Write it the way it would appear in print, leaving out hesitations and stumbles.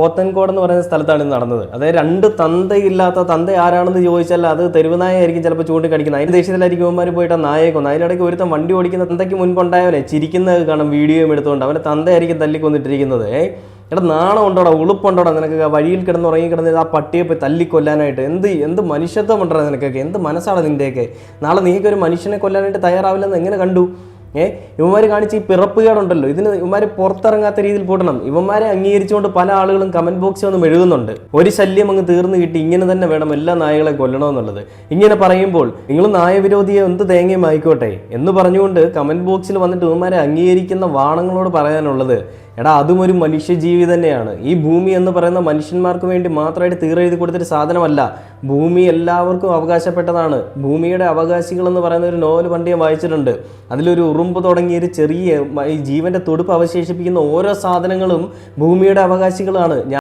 പോത്തൻകോട് എന്ന് പറയുന്ന സ്ഥലത്താണ് ഇത് നടന്നത്. അതായത് രണ്ട് തന്തയില്ലാത്ത തന്ത ആരാണെന്ന് ചോദിച്ചാൽ അത് തെരുവുനായായിരിക്കും ചിലപ്പോൾ ചൂണ്ടിക്കടിക്കുന്നത്. അതിന് ദേഷ്യത്തിലായിരിക്കും ഇവന്മാർ പോയിട്ട് ആ നായയെ കൊന്നു. അതിനിടയ്ക്ക് ഒരുത്തൻ വണ്ടി ഓടിക്കുന്ന തന്തയ്ക്ക് മുൻപുണ്ടായവനെ ചിരിക്കുന്നത് കാണാം, വീഡിയോയും എടുത്തുകൊണ്ട് അവൻ്റെ തന്തയായിരിക്കും തല്ലിക്കൊന്നിട്ടിരിക്കുന്നത്. എടാ നാണം ഉണ്ടോടാ, ഉളുപ്പുണ്ടോടാ നിനക്ക്? വഴിയിൽ കിടന്ന് കിടന്ന് ആ പട്ടിയെ പോയി തല്ലിക്കൊല്ലാനായിട്ട് എന്ത് മനുഷ്യത്വം ഉണ്ടോ നിനക്കൊക്കെ? എന്ത് മനസ്സാണ് നിൻ്റെയൊക്കെ? നാളെ നീക്കൊരു മനുഷ്യനെ കൊല്ലാനായിട്ട് തയ്യാറാവില്ലെന്ന് എങ്ങനെ കണ്ടു? ഇവന്മാർ കാണിച്ച് ഈ പിറപ്പുകേടുണ്ടല്ലോ, ഇതിന് ഇവന്മാർ പുറത്തിറങ്ങാത്ത രീതിയിൽ പൂട്ടണം. ഇവന്മാരെ അംഗീകരിച്ചുകൊണ്ട് പല ആളുകളും കമന്റ് ബോക്സിൽ വന്ന് എഴുതുന്നുണ്ട്, ഒരു ശല്യം അങ്ങ് തീർന്നു കിട്ടി, ഇങ്ങനെ തന്നെ വേണം എല്ലാ നായകളെ കൊല്ലണമെന്നുള്ളത്. ഇങ്ങനെ പറയുമ്പോൾ നിങ്ങൾ നായവിരോധിയെ എന്ത് തേങ്ങയും ആയിക്കോട്ടെ എന്ന് പറഞ്ഞുകൊണ്ട് കമന്റ് ബോക്സിൽ വന്നിട്ട് ഇവന്മാരെ അംഗീകരിക്കുന്ന വാണങ്ങളോട് പറയാനുള്ളത്, എടാ അതും ഒരു മനുഷ്യജീവി തന്നെയാണ്. ഈ ഭൂമി എന്ന് പറയുന്ന മനുഷ്യന്മാർക്ക് വേണ്ടി മാത്രമായിട്ട് തീരെഴുതി കൊടുത്തൊരു സാധനമല്ല. ഭൂമി എല്ലാവർക്കും അവകാശപ്പെട്ടതാണ്. ഭൂമിയുടെ അവകാശികൾ എന്ന് പറയുന്ന ഒരു നോവൽ പണ്ട് ഞാൻ വായിച്ചിട്ടുണ്ട്. അതിലൊരു ഉറുമ്പ് തുടങ്ങിയൊരു ചെറിയ ജീവന്റെ തുടുപ്പ് അവശേഷിപ്പിക്കുന്ന ഓരോ സാധനങ്ങളും ഭൂമിയുടെ അവകാശികളാണ്.